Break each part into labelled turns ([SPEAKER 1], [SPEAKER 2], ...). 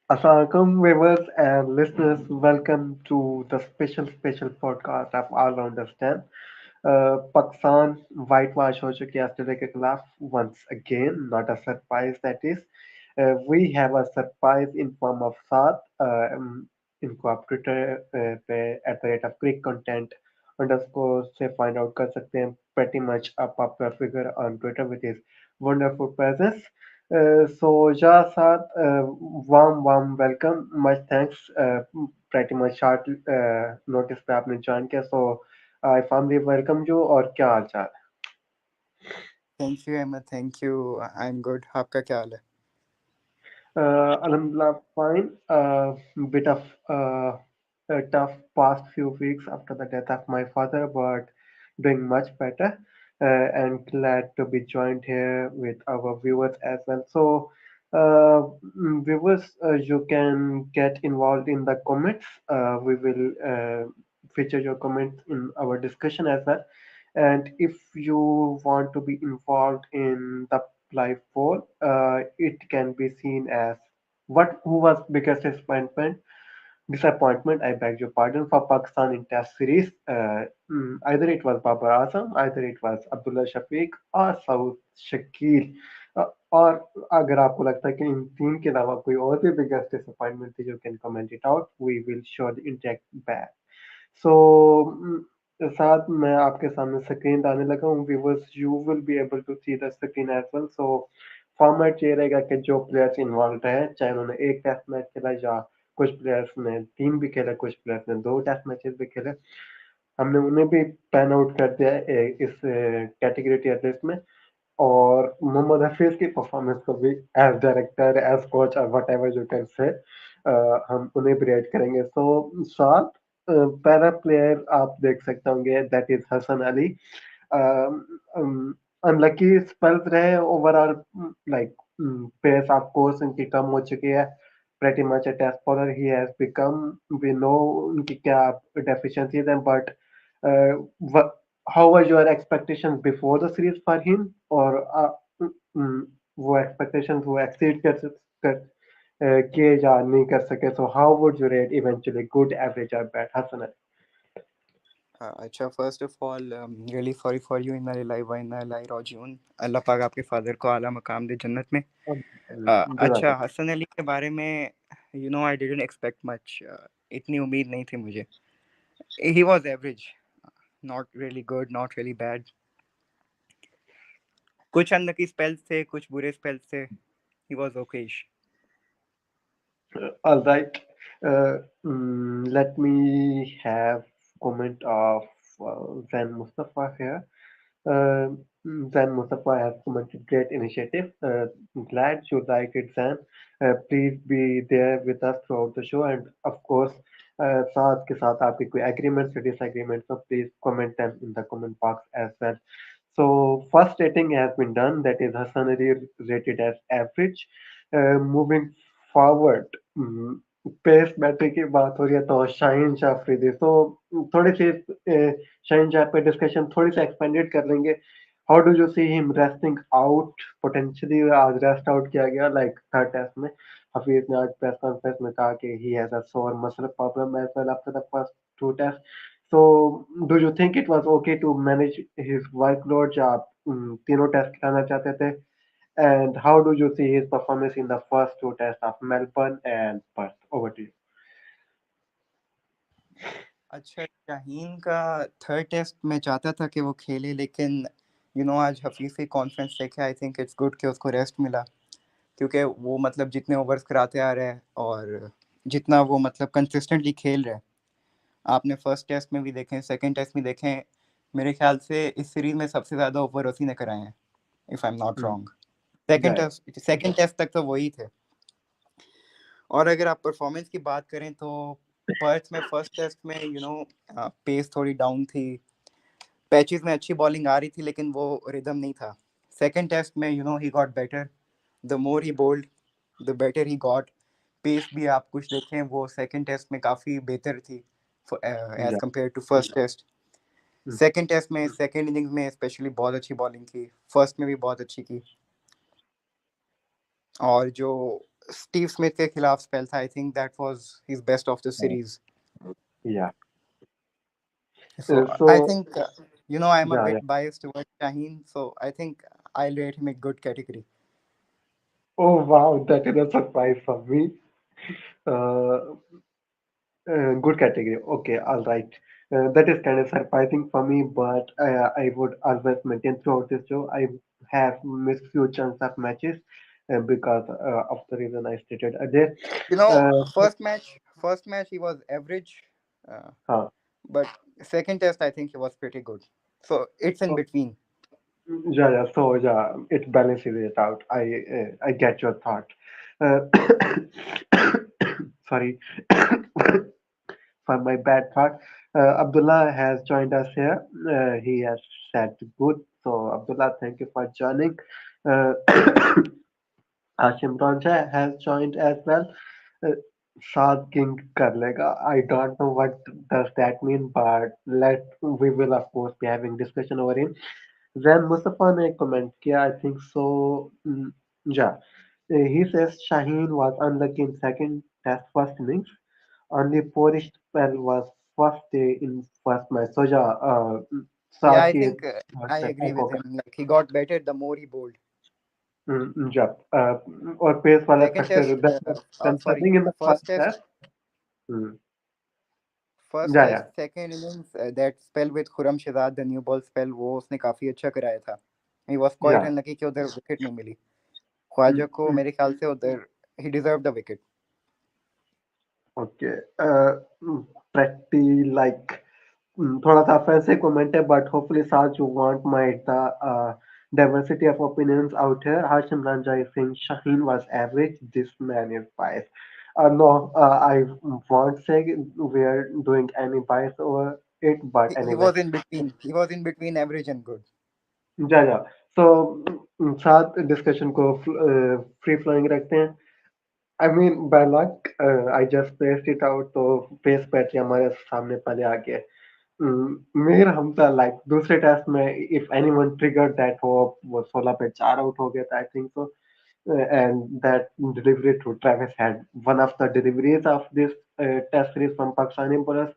[SPEAKER 1] Assalamualaikum viewers and listeners. Welcome to the special podcast of All Understand. Pakistan whitewash हो चुकी है Australia के खिलाफ once again. Not a surprise that is. We have a surprise in form of साथ इनको आप Twitter पे @crickcontent underscore से find out कर सकते हैं. Pretty much a popular figure on Twitter with his wonderful presence. So yeah, Saad, warm welcome. Much thanks. Pretty much short notice पे आपने join किया. So I warmly welcome you. और क्या हाल चाल?
[SPEAKER 2] Thank you Ahmed, thank you. I am good. आपका क्या हाल है?
[SPEAKER 1] Alhamdulillah, fine. Bit of a tough past few weeks after the death of my father, but doing much better. And glad to be joined here with our viewers as well. So, viewers, you can get involved in the comments. We will feature your comments in our discussion as well. And if you want to be involved in the live poll, it can be seen as what who was biggest disappointment, I beg your pardon, for Pakistan in Test series. Either it was Babar Azam, either it was Abdullah Shafiq or Saud Shakeel. और अगर आपको लगता है कि इन तीन के अलावा कोई और भी बिगेस्ट डिसअपॉइंटमेंट थी, you can comment it out, we will surely interact back. So साथ मैं आपके सामने स्क्रीन डालने लगा हूँ. Viewers, you will be able to see the screen as well. So format ये रहेगा कि जो प्लेयर्स इन्वॉल्व रहे, चाहे उन्होंने एक टेस्ट मैच खेला या कुछ प्लेयर्स ने तीन भी खेले, कुछ प्लेयर्स ने दो टेस्ट मैचेस भी खेले, हमने उन्हें भी पैन आउट कर दिया है इस कैटेगरी टियर लिस्ट में. और मोहम्मद हफीज की परफॉर्मेंस को भी एज डायरेक्टर, एज कोच और वट एवर यू कैन से हम उन्हें भी रेट करेंगे. सो साथ पहला प्लेयर आप देख सकते होंगे, that is Hasan Ali. Unlucky spells रहे overall, like pace of course इनकी कम हो चुकी है. pretty much a test bowler he has become. We know उनकी क्या deficiencies हैं, but uh, what, how were your expectations before the series for him? और वो expectations वो exceed कर किए या नहीं कर सके? So how would you rate eventually good, average or bad, Hassan?
[SPEAKER 2] अच्छा, first of all really sorry for you. इन्ना लिल्लाहि व इन्ना इलैहि राजिऊन। अल्लाह पाक आपके फादर को आला मकाम दे जन्नत में। अच्छा,
[SPEAKER 1] जनाब.
[SPEAKER 2] हसन अली के बारे में आई डिडंट एक्सपेक्ट मच। इतनी उम्मीद नहीं थी मुझे। He was average, not really good, not really bad. कुछ अनलकी स्पेल्स थे, कुछ बुरे स्पेल्स थे। He was Okesh.
[SPEAKER 1] All right. Let me have comment of Zain Mustafa here. Uh, Zain Mustafa has commented great initiative. Glad you like it, Zain. Please be there with us throughout the show, and of course, साथ के साथ आपकी कोई agreements or disagreements, so please comment them in the comment box as well. So first rating has been done. That is Hassan Ali rated as average. Moving forward, pace battery की बात हो रही है तो शाहीन शाह अफरीदी. तो थोड़ी सी शाहीन शाह पे डिस्कशन थोड़ी सी एक्सपेंडेड कर लेंगे. How do you see him resting out potentially? आज रेस्ट आउट किया गया लाइक थर्ड टेस्ट में. हफीज ने आज प्रेस कॉन्फ्रेंस में कहा कि ही has a sore muscle problem as well after the first two test. So do you think it was okay to manage his workload, या आप तीनों टेस्ट खिलाना चाहते थे? And how do you see his performance in the first two tests of Melbourne and Perth? Over to you.
[SPEAKER 2] अच्छा, शाहीन का third test मैं चाहता था कि वो खेले, लेकिन आज हफीज़ की कॉन्फ्रेंस देखे, आई थिंक इट्स गुड कि उसको रेस्ट मिला। क्योंकि वो जितने ओवर्स कराते आ रहे हैं और जितना वो कंसिस्टेंटली खेल रहे हैं। आपने फर्स्ट टेस्ट में भी देखें, सेकंड टेस्ट में देखें, मेरे ख्याल से इस सीरीज में सबसे ज़्यादा ओवर उसी ने कराए हैं, if I am not
[SPEAKER 1] Mm.
[SPEAKER 2] Wrong. Second test तक तो वही थे। और अगर आप परफॉर्मेंस की बात करें तो पर्थ में फर्स्ट टेस्ट में पेस थोड़ी डाउन थी। पैचेस में अच्छी बॉलिंग आ रही थी, लेकिन वो रिदम नहीं था। सेकंड टेस्ट में ही got better. The more he bowled, the better he got. Pace भी आप कुछ देखें, वो सेकंड टेस्ट में काफ़ी बेहतर थी as
[SPEAKER 1] Yeah.
[SPEAKER 2] Compare to first test.
[SPEAKER 1] Mm.
[SPEAKER 2] Second test में, सेकंड इनिंग्स में स्पेशली बहुत अच्छी बॉलिंग की, फर्स्ट में भी बहुत अच्छी की। और जो स्टीव स्मिथ के खिलाफ स्पेल था, I think that was his best of the
[SPEAKER 1] Yeah.
[SPEAKER 2] Series.
[SPEAKER 1] Yeah.
[SPEAKER 2] So I
[SPEAKER 1] So
[SPEAKER 2] think I'm a
[SPEAKER 1] yeah,
[SPEAKER 2] bit
[SPEAKER 1] yeah.
[SPEAKER 2] biased towards Shaheen, so I think I'll rate him a good category.
[SPEAKER 1] Oh wow, that is a surprise for me. Uh, Good category. Okay, all right. That is kind of surprising for me, but I would always maintain throughout this show. I have missed few chunks of matches because of the reason I stated earlier.
[SPEAKER 2] You know,
[SPEAKER 1] Uh,
[SPEAKER 2] first match he was average, uh,
[SPEAKER 1] huh.
[SPEAKER 2] but second test I think he was pretty good. So it's in
[SPEAKER 1] Oh,
[SPEAKER 2] between.
[SPEAKER 1] yeah, yeah. So yeah, it balances it out. I get your thought. Uh, sorry. For my bad thought. Abdullah has joined us here. He has said good. So, Abdullah, thank you for joining. Uh, Hashim Ronja has joined as well. Uh, Saad King Karlega. I don't know what does that mean, but we will of course be having discussion over him. Then Mustafa ने comment किया, I think so. Yeah. He says Shaheen was unlucky in second test first innings. Only poorish spell was first day in first match. So yeah,
[SPEAKER 2] Yeah,
[SPEAKER 1] साथ
[SPEAKER 2] I
[SPEAKER 1] के
[SPEAKER 2] think I agree with him. Like he got better the more he bowled.
[SPEAKER 1] जब और pace वाला
[SPEAKER 2] Second
[SPEAKER 1] factor
[SPEAKER 2] test,
[SPEAKER 1] that was
[SPEAKER 2] sorry,
[SPEAKER 1] concerning in the first
[SPEAKER 2] first test,
[SPEAKER 1] test. Hmm.
[SPEAKER 2] first
[SPEAKER 1] Yeah,
[SPEAKER 2] test,
[SPEAKER 1] yeah,
[SPEAKER 2] second innings, that spell with Khurram Shahzad, the new ball spell, वो उसने काफी अच्छा कराया था. He was quite
[SPEAKER 1] yeah.
[SPEAKER 2] unlucky कि उधर wicket नहीं मिली. ख्वाजा को
[SPEAKER 1] Mm.
[SPEAKER 2] मेरे ख्याल से उधर he deserved the wicket.
[SPEAKER 1] Okay. Pretty like थोड़ा सा offensive comment है, but hopefully Saj you won't mind the diversity of opinions out here. Hashim Ranja is saying Shaheen was average. This man is biased. No, I won't say we're doing any bias over it, but
[SPEAKER 2] He
[SPEAKER 1] anyway.
[SPEAKER 2] was in between. He was in between average and good.
[SPEAKER 1] Yeah, yeah. So साथ discussion को free flowing रखते हैं. I mean, by luck, I just placed it out, तो pace battery हमारे सामने पहले आ गया. मेर हमजा लाइक दूसरे टेस्ट में if anyone triggered that वो 16 पे 4 आउट हो गया था, I think so. And that delivery to Travis had one of the deliveries of this test series from Pakistani bowlers,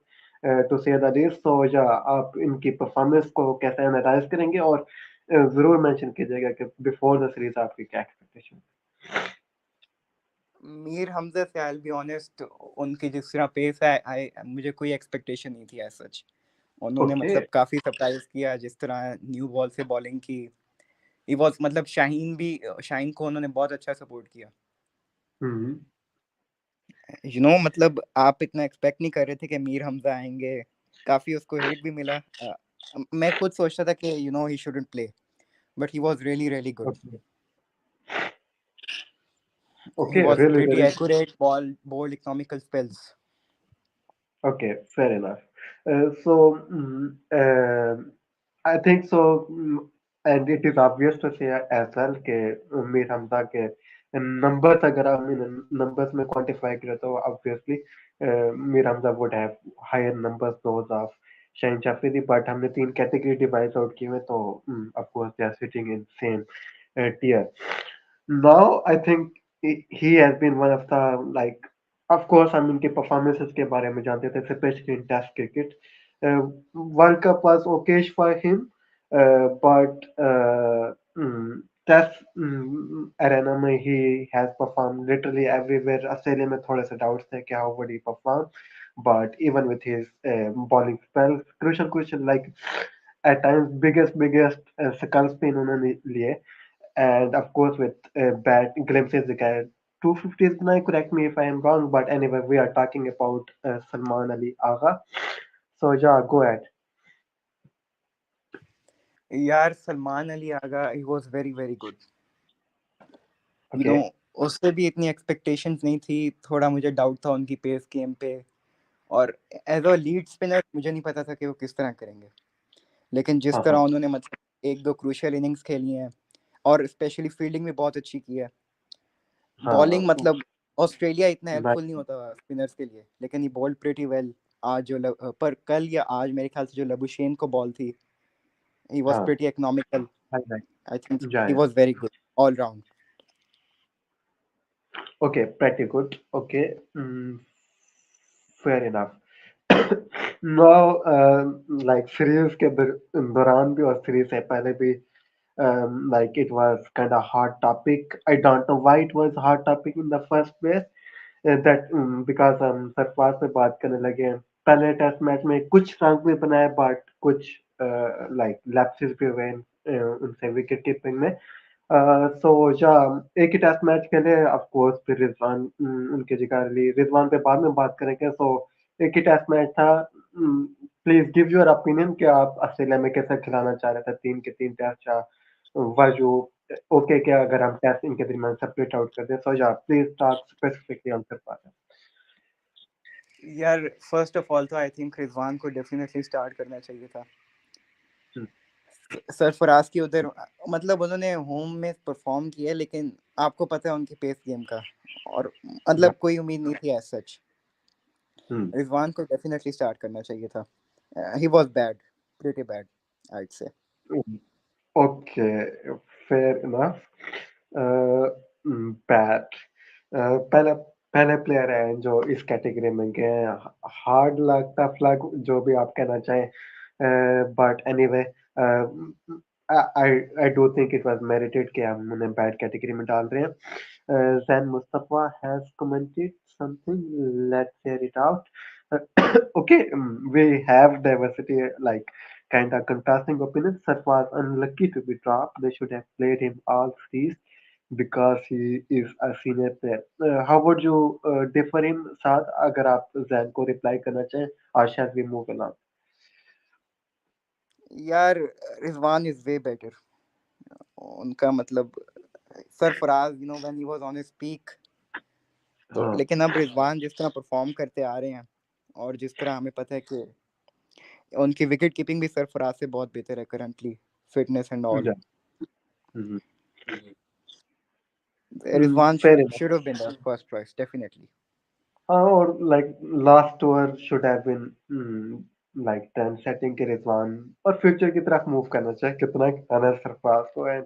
[SPEAKER 1] to say the least. So yeah, आप इनकी performance को कैसे analyse करेंगे और जरूर मेंशन कीजिएगा कि बिफोर द सीरीज आपकी क्या एक्सपेक्टेशन.
[SPEAKER 2] मीर हमजा से आई विल बी ऑनेस्ट, उनकी जिस तरह पेस है, आई मुझे कोई एक्सपेक्टेशन नहीं थी एज सच. उन्होंने
[SPEAKER 1] ओके.
[SPEAKER 2] मतलब काफी सरप्राइज किया जिस तरह न्यू बॉल से बॉलिंग की. ही वाज मतलब शाहीन को उन्होंने बहुत अच्छा सपोर्ट किया.
[SPEAKER 1] हम्म.
[SPEAKER 2] मतलब आप इतना एक्सपेक्ट नहीं कर रहे थे कि मीर हमजा आएंगे. काफी उसको हेट भी मिला. मैं खुद सोचता था कि he shouldn't play, but he was really really good.
[SPEAKER 1] Okay.
[SPEAKER 2] He
[SPEAKER 1] okay.
[SPEAKER 2] was
[SPEAKER 1] really
[SPEAKER 2] pretty
[SPEAKER 1] really.
[SPEAKER 2] accurate, bowled economical spells.
[SPEAKER 1] Okay, fair enough. So, I think so, and it is obvious to say as well कि मीर हमजा के numbers अगर हम इन numbers में quantify करें तो obviously Mir Hamza would have higher numbers those of Shaheen Afridi, but हमने तीन category divide out किए हुए तो of course they are sitting in same tier. Now I think he has been one of the like. Of course, हम इनके performances के बारे में जानते थे, especially in Test cricket. World Cup was okay for him, but Test arena में he has performed literally everywhere. Australia में थोड़े से doubts थे कि how would he perform, but even with his bowling spell, crucial like at times biggest skull spin उन्होंने लिए. And of course with bad glimpses they get 250s बनाए. Correct me if I am wrong, but anyway we are talking about Salman Ali Agha. So yeah, go ahead.
[SPEAKER 2] यार Salman Ali Agha, he was very very good. you know
[SPEAKER 1] Okay.
[SPEAKER 2] उससे भी इतनी expectations नहीं थी. थोड़ा मुझे doubt था उनकी पेस गेम पे, और एज अ लीड स्पिनर मुझे नहीं पता था कि वो किस तरह करेंगे. लेकिन जिस
[SPEAKER 1] हाँ
[SPEAKER 2] तरह
[SPEAKER 1] हाँ
[SPEAKER 2] उन्होंने मतलब एक दो क्रूशियल इनिंग्स खेली हैं, और स्पेशली फील्डिंग भी बहुत अच्छी की है. बॉलिंग
[SPEAKER 1] हाँ.
[SPEAKER 2] मतलब ऑस्ट्रेलिया इतना
[SPEAKER 1] मैं
[SPEAKER 2] हेल्पफुल नहीं होता स्पिनर्स के लिए, लेकिन ही बॉल्ड प्रीटी वेल. आज पर कल या आज मेरे ख्याल से जो लबुशेन को बॉल थी, ही वाज
[SPEAKER 1] हाँ.
[SPEAKER 2] Pretty economical.
[SPEAKER 1] I like.
[SPEAKER 2] I think
[SPEAKER 1] Yeah,
[SPEAKER 2] he
[SPEAKER 1] yeah.
[SPEAKER 2] Was very good all round.
[SPEAKER 1] Okay, pretty good. Okay, fair enough. Now, like series के दौरान भी और series से पहले भी, like it was kind of hard topic. I don't know why it was hard topic in the first place. That because हम सरफराज से बात करने लगे हैं, पहले टेस्ट मैच में कुछ रन भी बनाए बट कुछ लाइक लैप्सेस भी हुए उनसे विकेट कीपिंग में। सो या एक ही टेस्ट मैच खेले, ऑफ कोर्स फिर रिजवान उनकी जगह ली। रिजवान पे बाद में बात करेंगे। सो एक ही टेस्ट मैच था। प्लीज गिव योर ओपिनियन कि आप ऑस्ट्रेलिया में कैसे खिलाना चाह रहे थे, 3 के 3 टेस्ट या वाजू ओके क्या अगर हम टेस्ट इनके दरमियान सेपरेट आउट कर दें। सो या please talk specifically on Sarfaraz.
[SPEAKER 2] यार फर्स्ट ऑफ ऑल तो आई थिंक रिजवान को डेफिनेटली स्टार्ट करना चाहिए था। सरफराज की उधर मतलब उन्होंने होम में परफॉर्म किया, लेकिन आपको पता है उनकी पेस गेम का, और मतलब कोई उम्मीद नहीं थी एज सच। रिजवान को डेफिनेटली स्टार्ट करना चाहिए था। He was bad, pretty bad I say.
[SPEAKER 1] Okay, fair enough. Bat पहले पहले प्लेयर हैं जो इस कैटेगरी में गए हैं। हार्ड लक, टफ लक, जो भी आप कहना चाहें, but anyway I I do think it was married कि हम उन्हें बैड कैटेगरी में डाल रहे हैं। Jain Mustafa has commented something, let's here it out. Okay, we have diversity, like kind of contrasting opinions. Sar was unlucky to be dropped. They should have played him all series because he is a senior player. How would you differ him, Saad? अगर आप जैन को reply करना चाहें, or shall we move along?
[SPEAKER 2] यार Rizwan is way better. उनका मतलब Sarfaraz when he was on his peak, तो
[SPEAKER 1] हाँ,
[SPEAKER 2] लेकिन अब रिजवान जिस तरह परफॉर्म करते आ रहे हैं, और जिस तरह हमें पता है कि उनकी विकेट कीपिंग भी सरफराज से बहुत बेहतर है currently, fitness and all.
[SPEAKER 1] yeah. Mhm.
[SPEAKER 2] Rizwan
[SPEAKER 1] Fair
[SPEAKER 2] should have been the first choice definitely.
[SPEAKER 1] or like last tour should have been like trend setting के रिजवान और फ्यूचर की तरफ मूव करना चाहिए। कितना खाना सरफराज को, and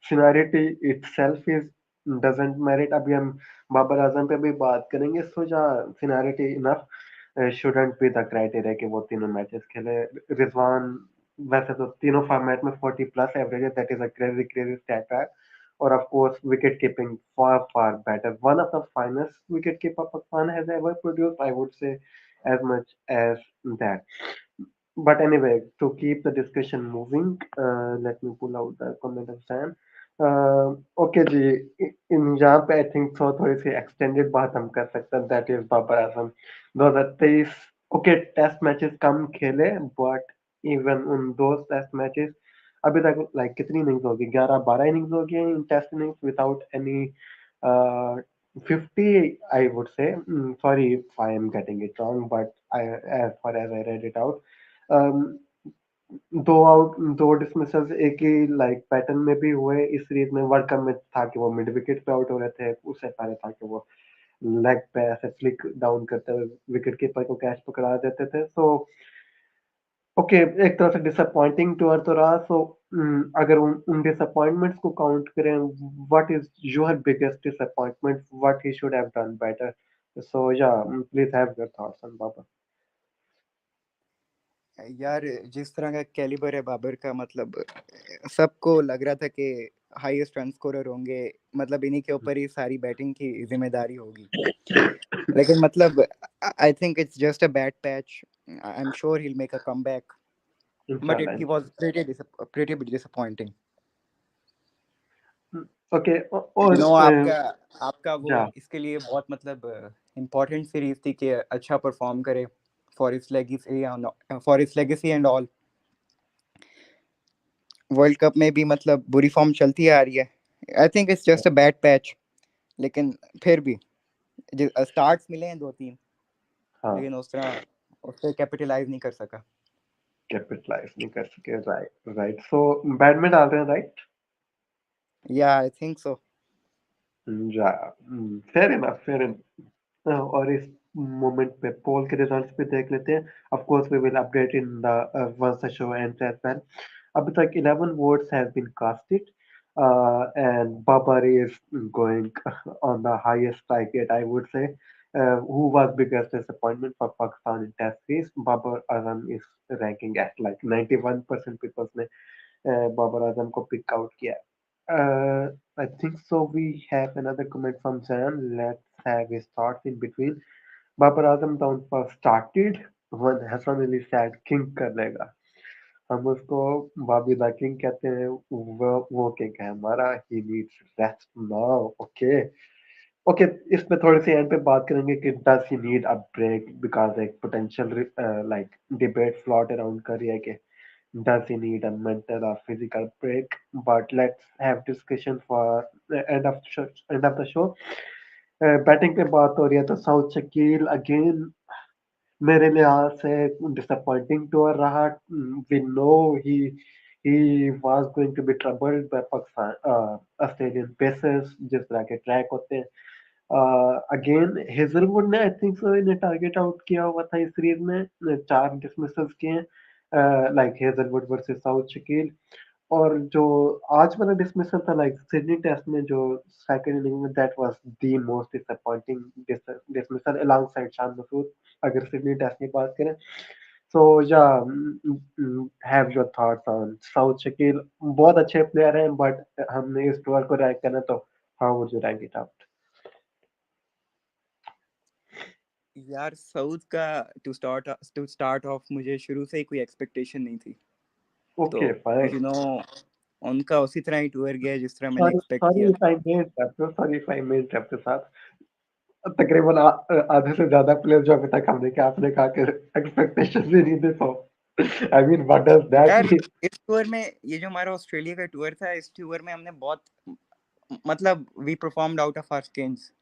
[SPEAKER 1] seniority itself is doesn't merit. अभी हम बाबर आजम पे भी बात करेंगे। सो जा seniority enough shouldn't be the criteria कि वो तीनों मैचेस खेले। रिजवान वैसे तो तीनों फॉर्मेट में 40 प्लस एवरेज है, that is a crazy crazy stat है। or of course wicket keeping far better. One of the finest wicket keeper Pakistan has ever produced, I would say, as much as that. But anyway, to keep the discussion moving, let me pull out the comment of Sam. Okay जी, इन यहाँ पे I think so थोड़ी सी extended बात हम कर सकते हैं, that is Babar Azam. 2023 okay test matches कम खेले, बट इवन उन दो टेस्ट मैचेस अभी तक लाइक कितनी इनिंग्स होगी, 11-12 इनिंग्स हो गई in test innings without any 50, I would say. Sorry if I am getting it wrong, but I as far as I read it out, दो out, दो डिसमिसल्स एक ही लाइक पैटर्न में भी हुए इस सीरीज में। वर्ल्ड कप में था कि वो मिड विकेट पे आउट हो रहे थे, उससे पहले था कि वो लेग पे ऐसे फ्लिक डाउन करते हुए विकेट कीपर को कैच पकड़ा देते थे। सो ओके, एक तरह से डिसअपॉइंटिंग टूर तो रहा। सो अगर उन डिसअपॉइंटमेंट्स को काउंट करें, what is your biggest disappointment, what he should have done better? So या please have your thoughts on Babar.
[SPEAKER 2] यार जिस तरह का कैलिबर है बाबर का, मतलब सबको लग रहा था कि हाईएस्ट रन स्कोरर होंगे, मतलब इन्हीं के ऊपर ही सारी बैटिंग की जिम्मेदारी होगी। लेकिन मतलब I think it's just a bad patch. I am sure he will make a comeback, but
[SPEAKER 1] इंशाल्लाह,
[SPEAKER 2] it was pretty disappointing.
[SPEAKER 1] Okay. और
[SPEAKER 2] आपका आपका वो
[SPEAKER 1] या
[SPEAKER 2] इसके लिए बहुत मतलब इम्पोर्टेंट सीरीज थी कि अच्छा परफॉर्म करे for its legacy and all. World cup में भी मतलब बुरी फॉर्म चलती आ रही है। आई think it's just a bad patch, लेकिन फिर भी स्टार्ट्स मिले हैं 2-3,
[SPEAKER 1] हाँ,
[SPEAKER 2] लेकिन उस तरह उस पर कैपिटलाइज नहीं कर सका।
[SPEAKER 1] कैपिटलाइज नहीं कर सके, राइट राइट। सो बैड में डाल रहे हैं, राइट?
[SPEAKER 2] या आई थिंक सो।
[SPEAKER 1] या फेयर इनफ, फेयर इनफ। और इस मोमेंट पे पोल के रिजल्ट्स भी देख लेते हैं। Of course we will update in the once the show ends as well. अभी तक 11 votes have been casted. and Babar is going on the highest strike rate, I would say. Who was biggest disappointment for Pakistan in Test series? Babar Azam is ranking at like 91% people ने Babar Azam को pick out किया. I think so. We have another comment from Jan. Let's have his thoughts in between. Babar Azam downfall started when Hassan Ali said king कर लेगा. हम उसको Bobby the king कहते हैं. वो किंग है हमारा. He needs rest now. Okay okay. इसमें थोड़ी सी एंड पे बात करेंगे कि does he need a break because एक potential like debate float around कर रही है कि does he need a mental or physical break? But let's have discussion for the end of the show. Batting पे बात हो रही है तो साउथ शकील अगेन मेरे लिहाज से डिसअपॉइंटिंग टूर रहा. We know he was going to be troubled by Pakistan Australian pacers जिस तरह के ट्रैक होते हैं. अगेन हेजलवुड ने आई थिंक सो इन्हें टारगेट आउट किया हुआ था इस सीरीज में. 4 डिसमिसल्स किए हैं like Hazlewood versus south Shakeel. और जो आज वाला डिसमिसल था लाइक सिडनी टेस्ट में जो सेकंड इनिंग में that was the most disappointing dismissal alongside Shan Masood अगर सिडनी टेस्ट की बात करें. सो yeah have your thoughts on south Shakeel. बहुत अच्छे प्लेयर हैं बट हमने इस टूर को रैंक करना तो how would you rank it out?
[SPEAKER 2] यार साउथ का टू स्टार्ट ऑफ मुझे शुरू से ही कोई एक्सपेक्टेशन नहीं थी. तो
[SPEAKER 1] ओके फाइन.
[SPEAKER 2] यू नो उनका उसी तरह ही टूर गया जिस तरह मैंने
[SPEAKER 1] सॉरी
[SPEAKER 2] एक्सपेक्ट
[SPEAKER 1] सॉरी
[SPEAKER 2] किया
[SPEAKER 1] इफ
[SPEAKER 2] था.
[SPEAKER 1] I may interrupt you. Sorry if I may interrupt के साथ तकरीबन आधे से ज्यादा प्लेयर जो अभी तक हमने कहा आपने कहा कि एक्सपेक्टेशंस ही नहीं थे. तो I mean what does that
[SPEAKER 2] यार
[SPEAKER 1] मीन?
[SPEAKER 2] इस टूर में ये जो हमारा ऑस्ट्रेलिया का टूर था, इस टूर में हमने बहुत मतलब we performed out of our skins.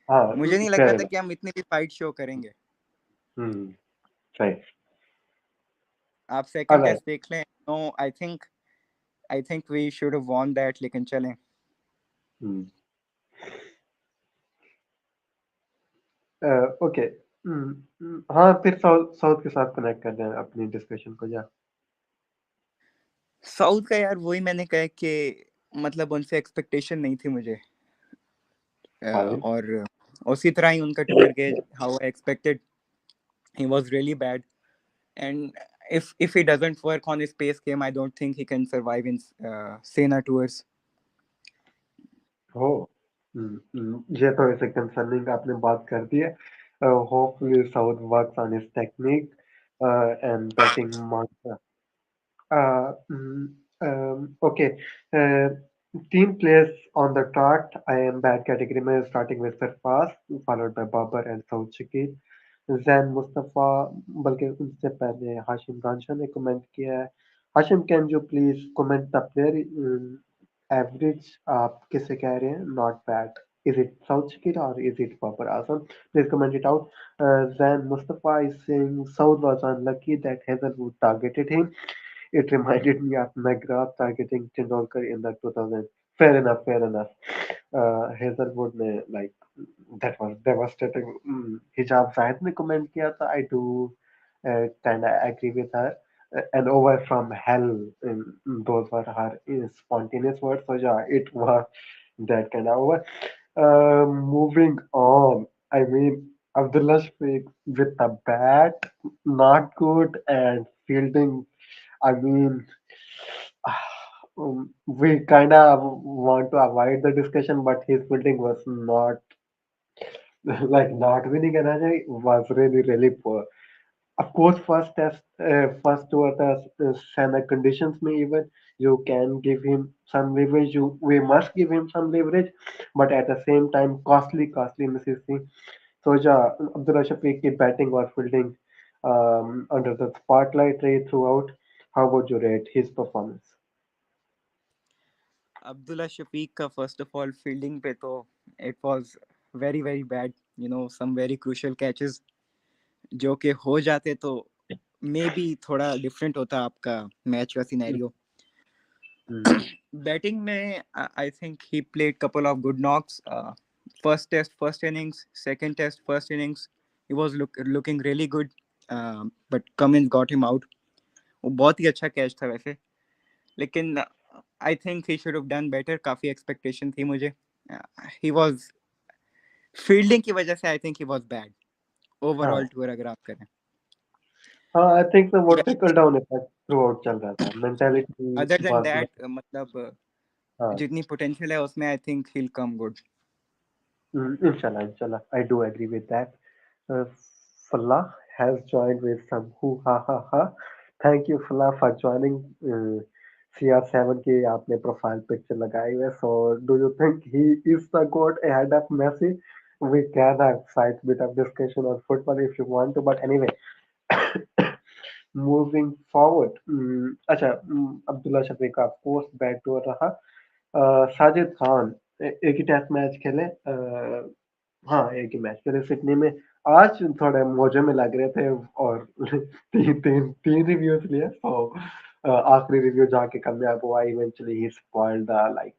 [SPEAKER 1] हाँ
[SPEAKER 2] मुझे नहीं लग
[SPEAKER 1] फेयर
[SPEAKER 2] रहा था
[SPEAKER 1] इनफ.
[SPEAKER 2] कि हम इतनी भी फाइट शो करेंगे.
[SPEAKER 1] हम्म. सही.
[SPEAKER 2] आप सेकंड
[SPEAKER 1] ऑलराइट.
[SPEAKER 2] टेस्ट देख लें. No I think we should have won that. लेकिन चलें.
[SPEAKER 1] हम्म. ओके. हाँ फिर साउथ साउथ के साथ कनेक्ट कर दें अपनी डिस्कशन को. जा.
[SPEAKER 2] साउथ का यार वही मैंने कहा कि मतलब उनसे एक्सपेक्टेशन नहीं थी मुझे.
[SPEAKER 1] फाइन.
[SPEAKER 2] और उसी तरह ही उनका टूर गया. How I expected. He was really bad. And if he doesn't work on his pace game, I don't think he can survive in Sena tours.
[SPEAKER 1] हो. ये तो ऐसे कंसर्निंग आपने बात कर दी है. Hopefully south works on his technique and batting master. Okay. Uh, Team players on the chart. I am bad category में starting with Sarfaz, followed by Babar and Saud Shakeel. Jain Mustafa बल्कि उनसे पहले हाशिम गांशा ने कमेंट किया है. Hashim can you please comment the player average आप किसे कह रहे हैं? Not bad. Is it Saud Shakeel or is it Babar Azam? Please comment it out. Zain Mustafa is saying Saud was unlucky that Hazelwood targeted him. It reminded me of McGrath targeting Tendulkar in the 2000. Fair enough, fair enough. Hazelwood ने like that was devastating. हिजाब जाहिद ने comment किया था. I do kind of agree with her. An over from hell. Those were her spontaneous words. So yeah, it was that kind of over. Moving on. I mean, Abdullah Shafiq with the bat, not good, and fielding. I mean, we kind of want to avoid the discussion, but his fielding was not like not winning energy was really really poor. Of course, first to the standard conditions may even you can give him some leverage. We must give him some leverage, but at the same time, costly misses. So yeah, Abdullah Shafiq की batting or fielding under the spotlight ray throughout. How would you rate his performance?
[SPEAKER 2] Abdullah Shafiq का first of all fielding पे तो it was very bad. You know, some very crucial catches जो कि हो जाते तो may be थोड़ा different होता आपका मैच का सिनेरियो.
[SPEAKER 1] Hmm.
[SPEAKER 2] बैटिंग में I think he played couple of good knocks. First test first innings, second test first innings he was looking really good. But Cummins got him out. वो बहुत ही अच्छा catch था वैसे. लेकिन I think he should have done better. काफी expectation थी मुझे. He was fielding की वजह से I think he was bad. Overall
[SPEAKER 1] हाँ
[SPEAKER 2] tour अगर आप करें.
[SPEAKER 1] हाँ, आई थिंक वो
[SPEAKER 2] Yeah.
[SPEAKER 1] Trickle down effect through out चल रहा था, mentality
[SPEAKER 2] Other than
[SPEAKER 1] was
[SPEAKER 2] that,
[SPEAKER 1] not.
[SPEAKER 2] मतलब
[SPEAKER 1] हाँ,
[SPEAKER 2] जितनी potential है उसमें I think he'll come good.
[SPEAKER 1] inshallah, inshallah, I do agree with that. uh, Falah has joined with some hoo ha ha ha. Thank you Falah for joining. CR7 की आपने profile picture लगाई है, so do you think he is the goat ahead of Messi? We can have slight bit of discussion on football if you want to, but anyway, moving forward. अच्छा, अब्दुल्ला शफीक का post bat tour रहा। साजिद खान एक ही test match खेले, हाँ एक ही match खेले Sydney में। आज थोड़े मौजे में लग रहे थे और तीन रिव्यूज लिए, तो आखिरी रिव्यू जाके कामयाब हुआ। Eventually he spoiled the like,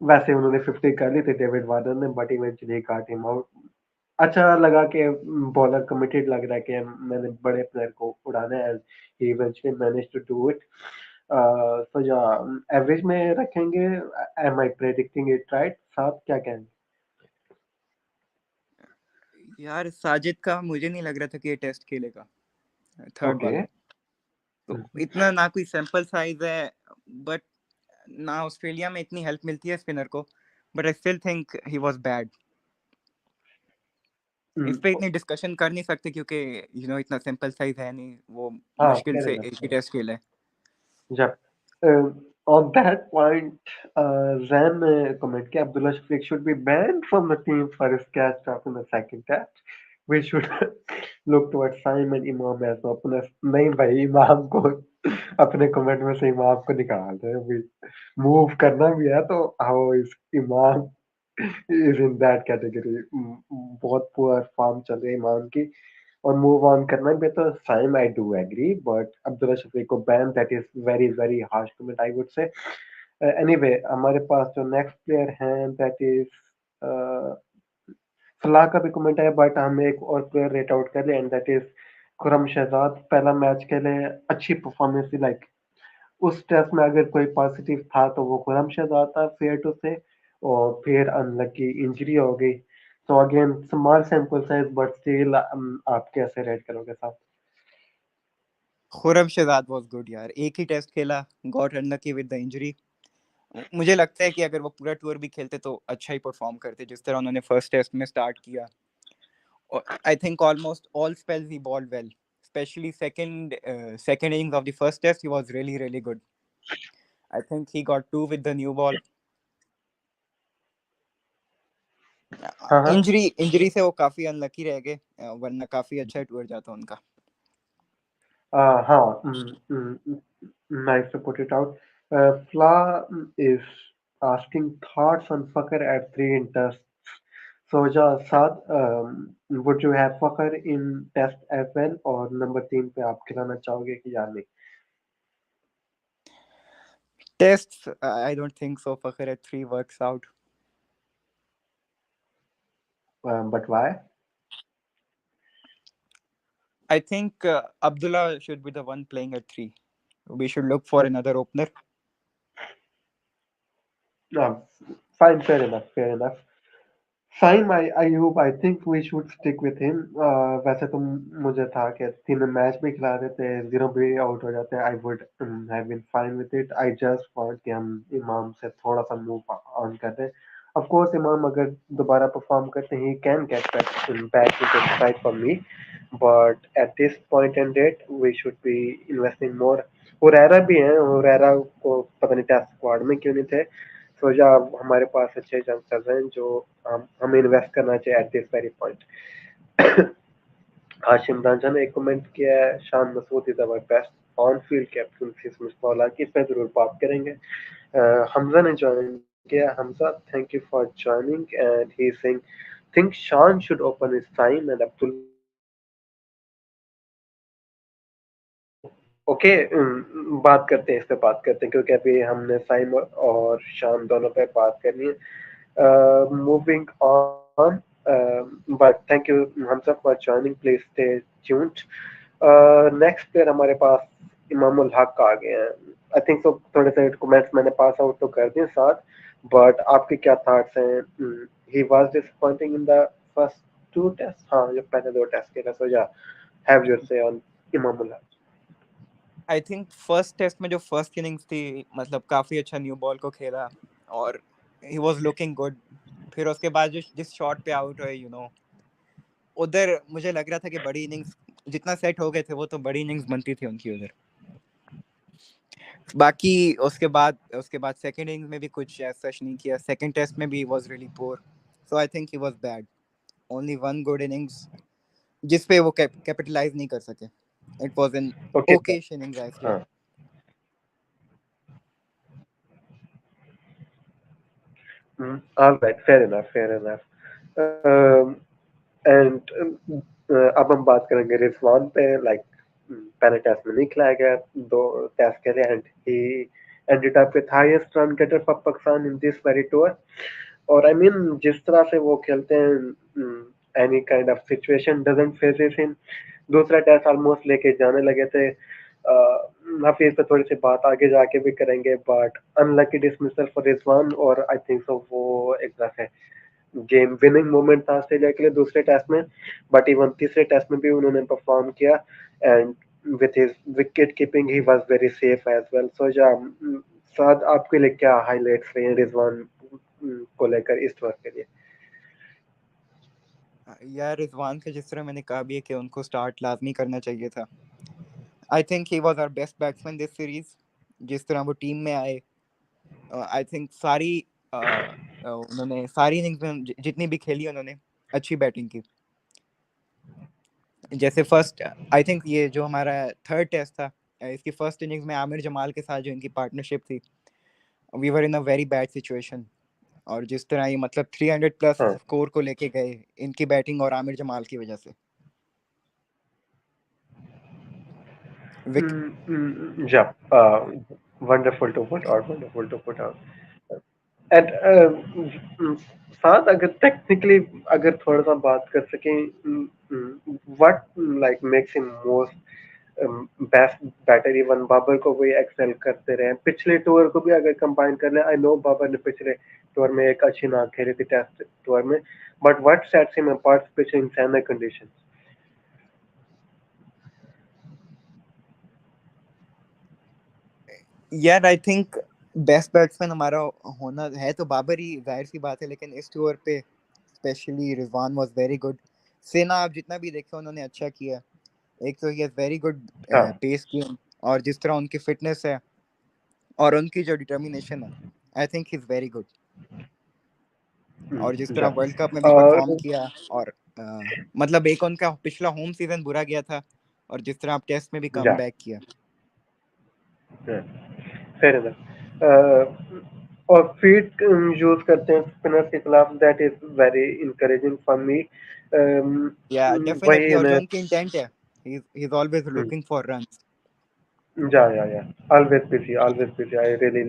[SPEAKER 1] वैसे उन्होंने 50 कर ली थी डेविड वार्नर ने, but eventually got him out. अच्छा लगा कि बॉलर कमिटेड लग रहा है कि मैंने बड़े प्लेयर को उड़ाना है, he eventually managed to do it. So yeah, average में रखेंगे। am I predicting it right? साथ क्या कहेंगे?
[SPEAKER 2] यार साजिद का मुझे नहीं लग रहा था कि ये टेस्ट खेलेगा, थर्ड
[SPEAKER 1] ओके।
[SPEAKER 2] वाला। तो इतना ना कोई सैंपल साइज है, बट ना ऑस्ट्रेलिया में इतनी हेल्प मिलती है स्पिनर को, but I still think he was bad. इस पे इतनी डिस्कशन कर नहीं सकते क्योंकि इतना सैंपल साइज है नहीं, वो
[SPEAKER 1] हाँ,
[SPEAKER 2] मुश्किल
[SPEAKER 1] fair
[SPEAKER 2] से
[SPEAKER 1] enough,
[SPEAKER 2] एक ही
[SPEAKER 1] fair enough.
[SPEAKER 2] टेस्ट खेला है।
[SPEAKER 1] Yep. On that point, Zan comment कि Abdullah Shafiq should be banned from the team for his catch drop in the second test. We should look towards SAIM and IMAM as openers. नहीं भाई, इमाम को अपने comment में से इमाम को निकाल दे अभी। मूव करना भी है तो how is इमाम is in that category. बहुत पुअर फॉर्म चल रही है इमाम की, और मूव ऑन करना भी। तो Saim I do agree, but Abdullah Shafique को ban, that is very very harsh comment I would say. Anyway, हमारे पास जो नेक्स्ट प्लेयर हैं दैट इज सलाह का भी कमेंट है, बट हम एक और प्लेयर रेट आउट कर ले, and that is Khurram Shahzad. पहला मैच के लिए अच्छी परफॉर्मेंस थी, लाइक उस टेस्ट में अगर कोई पॉजिटिव था तो वो खुरम शहजाद था, फेयर टू से। और फिर अनलकी इंजरी हो गई, तो again small sample size, but still आप कैसे रेट करोगे साहब?
[SPEAKER 2] खुरम शहजाद वाज गुड यार, एक ही टेस्ट खेला, got unlucky with the injury. मुझे लगता है कि अगर वो पूरा टूर भी खेलते तो अच्छा ही परफॉर्म करते, जिस तरह उन्होंने फर्स्ट टेस्ट में स्टार्ट किया। I think almost all spells he bowled well, especially second innings of the first test. He was really really good. I think he got two with the new ball.
[SPEAKER 1] हाँ हाँ।
[SPEAKER 2] Injury से वो काफी unlucky रह गए, वरना काफी अच्छा टूर जाता उनका।
[SPEAKER 1] हाँ, nice to put it out. Fla is asking thoughts on Fakhr at three in tests. Soja Saad, would you have Fakhr in test as well, और नंबर 3 पे आप खिलाना चाहोगे कि या नहीं?
[SPEAKER 2] Tests, I don't think so. Fakhr at 3 works out.
[SPEAKER 1] But why?
[SPEAKER 2] I think Abdullah should be the one playing at 3. We should look for another opener.
[SPEAKER 1] No, fine, fair enough, fair enough. Saim Ayub, I think we should stick with him. वैसे तो मुझे था कि 3 match भी खिला देते, 0 भी out हो जाते, I would have been fine with it. I just want कि हम इमाम से थोड़ा सा मूव ऑन कर दें। ऑफ कोर्स इमाम अगर दोबारा परफॉर्म करते हैं, he can get back to the side for me, but at this point and date we should be investing more. Huraira भी हैं, हुरैरा को पता नहीं टेस्ट स्क्वाड में क्यों नहीं थे। तो जा हमारे पास अच्छे यंगस्टर्स हैं जो हमें इन्वेस्ट करना चाहिए at this very point. Hashim Ranjha ने एक कमेंट किया है, Shan Masood is our best on field captain since Mustafa, की इस पे जरूर बात करेंगे। हमजा ने ज्वाइन किया। Hamza, thank you for joining, and he is saying think Shan should open his time and Abdullah should open his time. Okay, बात करते हैं, इस पे बात करते हैं, क्योंकि अभी हमने साइम और शान दोनों पे बात करनी है। Moving on, but thank you Hamza for joining, please stay tuned. Next player हमारे पास इमामुल हक आ गए हैं। आई थिंक सो थोड़े से कमेंट्स मैंने पास आउट तो कर दिए साथ, बट आपके क्या थॉट्स हैं? He was disappointing in the first two test, हाँ जो पहले दो टेस्ट के थे, so yeah have your say on Imamullah.
[SPEAKER 2] I think first test में जो फर्स्ट इनिंग्स थी, मतलब काफी अच्छा न्यू बॉल को खेला और ही वाज लुकिंग गुड। फिर उसके बाद जो जिस शॉट पे आउट हुए, उधर मुझे लग रहा था कि बड़ी इनिंग्स जितना सेट हो गए थे वो तो बड़ी इनिंग्स बनती थी उनकी उधर। बाकी उसके बाद सेकंड इनिंग में भी कुछ ऐसा नहीं किया। सेकंड टेस्ट में भी was really poor, so I think he was bad. Only one good innings जिस पे वो कैपिटलाइज नहीं कर सके। It was an
[SPEAKER 1] okay
[SPEAKER 2] okayish innings I feel.
[SPEAKER 1] हाँ, alright, fair enough, fair enough. And अब हम बात करेंगे रिजवान पे। लाइक पहले टेस्ट में नहीं खिलाया गया, दो टेस्ट खेले, and he ended up with highest run getter for Pakistan in this very tour. और आई मीन जिस तरह से वो खेलते हैं, any kind of situation doesn't fazes him. दूसरा टेस्ट ऑलमोस्ट लेके जाने लगे थे। हफीज पे थोड़ी सी बात आगे जाके भी करेंगे, but unlucky dismissal for Rizwan. और आई थिंक सो वो एक तरह से गेम विनिंग मोमेंट था ऑस्ट्रेलिया के लिए दूसरे टेस्ट में, बट इवन तीसरे टेस्ट में भी उन्होंने परफॉर्म किया, and with his wicket keeping he was very safe as well. So yeah Saad आपके लिए क्या हाइलाइट्स रहे हैं रिजवान को लेकर इस वर्ष के लिए?
[SPEAKER 2] यार रिजवान के जिस तरह मैंने कहा भी है कि उनको स्टार्ट लाजमी करना चाहिए था। I think he was our best batsman this series. जिस तरह वो टीम में आए, आई थिंक उन्होंने सारी इनिंग्स में जितनी भी खेली उन्होंने अच्छी बैटिंग की। जैसे फर्स्ट आई थिंक ये जो हमारा थर्ड टेस्ट था, इसकी फर्स्ट इनिंग्स में आमिर जमाल के साथ जो इनकी पार्टनरशिप थी, we were in a very bad situation. और जिस तरह ये मतलब 300 प्लस
[SPEAKER 1] हाँ,
[SPEAKER 2] स्कोर को लेके गए इनकी बैटिंग और आमिर जमाल की वजह से। विक
[SPEAKER 1] या wonderful to put out, wonderful to put out. And साथ अगर टेक्निकली अगर थोड़ा सा बात कर सकें, what like makes him most best batter? Even Babar को भी एक्सेल करते रहे पिछले टूर को भी अगर कंबाइन कर ले। आई नो बाबर ने पिछले टूर में एक अच्छी नाक खेली थी टेस्ट टूर में, but what sets him apart specially in SENA conditions?
[SPEAKER 2] यार आई थिंक बेस्ट बैट्समैन हमारा होना है तो बाबर ही, जाहिर सी बात है, लेकिन इस टूर पे specially Rizwan was very good. सेना आप जितना भी देखे उन्होंने अच्छा किया। एक तो ही वेरी गुड
[SPEAKER 1] हाँ,
[SPEAKER 2] पेस गेम, और जिस तरह उनकी फिटनेस है और उनकी जो डिटर्मिनेशन है, आई think he is very good. और जिस तरह
[SPEAKER 1] या
[SPEAKER 2] वर्ल्ड कप में भी
[SPEAKER 1] और
[SPEAKER 2] परफॉर्म किया, और मतलब एक उनका पिछला होम सीजन बुरा गया था और जिस तरह आप टेस्ट में भी कम
[SPEAKER 1] या
[SPEAKER 2] बैक किया।
[SPEAKER 1] Fair enough. और फीट यूज करते हैं स्पिनर्स के खिलाफ, that is very encouraging for me.
[SPEAKER 2] या
[SPEAKER 1] वही
[SPEAKER 2] डेफिनेटली, और जो
[SPEAKER 1] उन्हें
[SPEAKER 2] उनकी इंटेंट है, he is always looking for runs.
[SPEAKER 1] या always busy, I really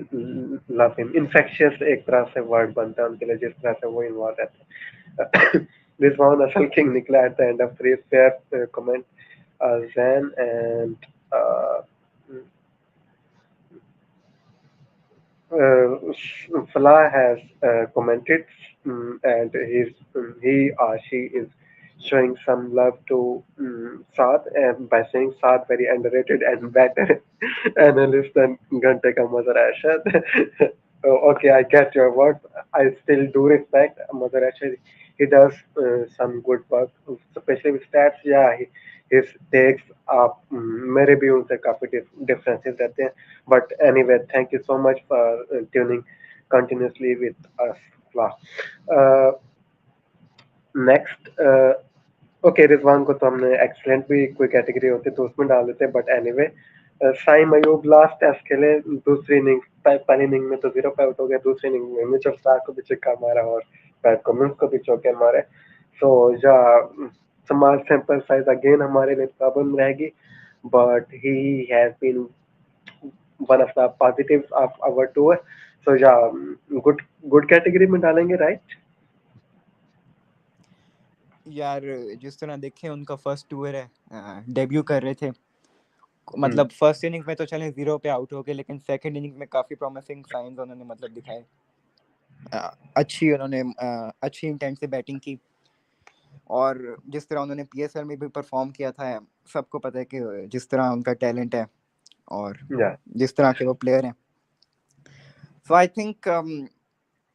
[SPEAKER 1] love him. Infectious एक तरह से वर्ड बनता है उनके लिए, जिस तरह से वो इन्वॉल्व रहते हैं। This one असल किंग निकला at the end of three fair comment, Zan and uh, Falah has commented, and he or she is showing some love to Saad, and by saying Saad very underrated and better analyst than Ghante ka Mother Ashad. Okay, I get your words. I still do respect Mother Ashad. He does some good work, especially with stats. Yeah, his takes up मेरे भी उनसे काफी differences रहते हैं. But anyway, thank you so much for tuning continuously with us. Uh, Next, okay, Rizwan को तो हमने excellent भी कोई कैटेगरी होती तो उसमें डाल देते, but anyway Saim Ayub last test खेले, दूसरी इनिंग, पहली इनिंग में तो 0 पे आउट हो गया, दूसरी इनिंग में मिचेल स्टार्क को भी छक्का मारा और पैट कमिंस को भी चौके मारे। सो या स्मॉल सैंपल साइज अगेन हमारे लिए प्रॉब्लम रहेगी, but he has been one of the positives of our tour. So yeah good good category में डालेंगे, राइट?
[SPEAKER 2] यार जिस तरह देखें उनका फर्स्ट टूर है, डेब्यू कर रहे थे, मतलब फर्स्ट इनिंग्स में तो चले 0 पे आउट हो गए, लेकिन सेकंड इनिंग्स में काफी प्रॉमिसिंग साइंस उन्होंने मतलब दिखाए। उन्होंने अच्छी इंटेंट से बैटिंग की, और जिस तरह उन्होंने पीएसएल में भी परफॉर्म किया था, सबको पता है कि जिस तरह उनका टैलेंट है और जिस तरह के वो प्लेयर हैं। So I think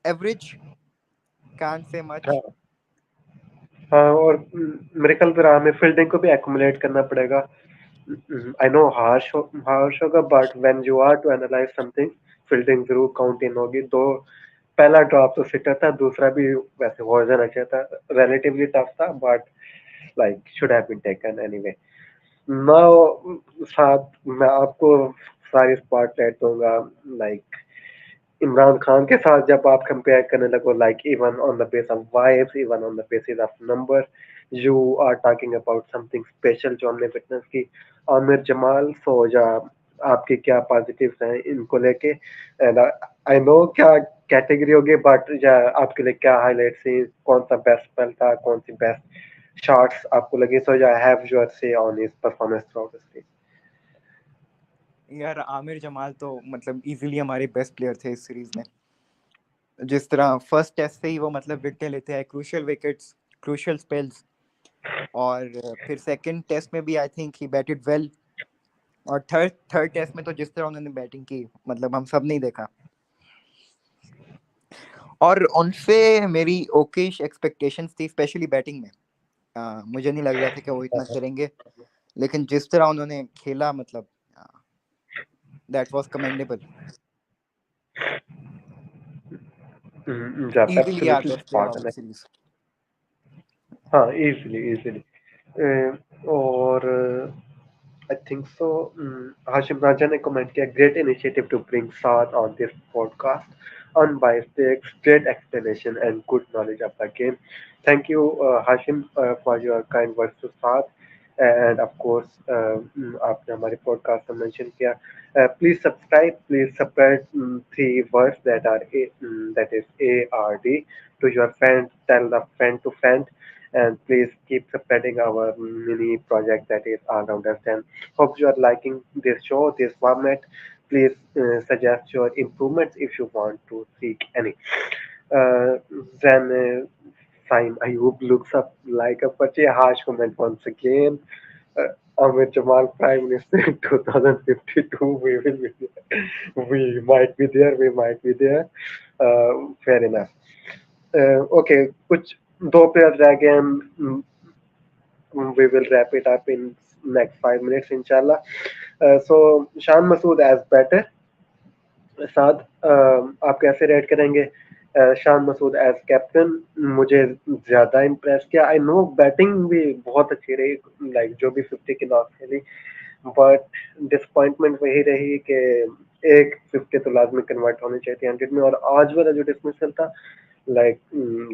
[SPEAKER 2] average, can't say much.
[SPEAKER 1] हाँ, और मेरे ख्याल से हमें फील्डिंग को भी एक्यूमुलेट करना पड़ेगा। आई नो हार्श होगा, but when you are to analyze something, fielding जरूर काउंट इन होगी। तो पहला ड्रॉप तो सिटर था, दूसरा भी वैसे हो जाना चाहिए था, रिलेटिवली टफ था, but like should have been taken anyway. Now साथ मैं आपको सारी स्पॉटलाइट दूंगा, लाइक इमरान खान के साथ जब आप कंपेयर करने लगो, like even on the base of vibes, even on the basis of number, you are talking about something special जो हमने विटनेस की। आमिर जमाल, सो जा आपके क्या पॉजिटिव्स हैं इनको लेके, एंड आई नो क्या कैटेगरी होगी, बट या आपके लिए क्या हाईलाइट थी, कौन सा बेस्ट स्पेल था, कौन सी बेस्ट शॉट्स आपको लगी, सो yeah have your say on his performance through the series.
[SPEAKER 2] यार आमिर जमाल तो मतलब इजीली हमारे बेस्ट प्लेयर थे इस सीरीज में। जिस तरह फर्स्ट टेस्ट से ही वो मतलब विकेट लेते हैं, क्रूशियल विकेट्स, क्रूशियल स्पेल्स, और फिर सेकंड टेस्ट में भी I think he batted well, और थर्ड टेस्ट में तो जिस तरह उन्होंने बैटिंग की, मतलब हम सब नहीं देखा। और उनसे मेरी ओकेश एक्सपेक्टेशंस थी, स्पेशली बैटिंग में। मुझे नहीं लग रहा था कि वो इतना करेंगे, लेकिन जिस तरह उन्होंने खेला, मतलब that was commendable. Easily are
[SPEAKER 1] absolutely
[SPEAKER 2] best player
[SPEAKER 1] spot
[SPEAKER 2] of
[SPEAKER 1] on.
[SPEAKER 2] The series.
[SPEAKER 1] हाँ, इजीली और I think so. Hashim Raja ने comment किया, great initiative to bring Saad on this podcast. Unbiased takes, great explanation and good knowledge of the game. Thank you, Hashim, for your kind words to Saad. And of course, आपने हमारे podcast में mention किया. Please subscribe. Please spread 3 words that are that is ARD to your friend. Tell the friend to friend. And please keep spreading our mini project that is all around us. And hope you are liking this show, this format. Please suggest your improvements if you want to seek any. Then Saim Ayub looks up like a pretty harsh comment once again. Ahmed Jamal Prime Minister in 2052. We will be there. We might be there. We might be there. Fair enough. Okay, कुछ 2 players रह गए हैं. We will wrap it up in next 5 minutes, inshallah. So Shan Masood as better. साथ आप कैसे rate करेंगे Shan Masood as captain? मुझे ज्यादा इम्प्रेस किया। आई नो बैटिंग भी बहुत अच्छी रही, लाइक जो भी 50 की नॉक खेली, बट डिसअपॉइंटमेंट वही रही कि एक 50 तो लाजमी कन्वर्ट होनी चाहिए थी 100 में, और आज वाला जो डिसमिसल था, like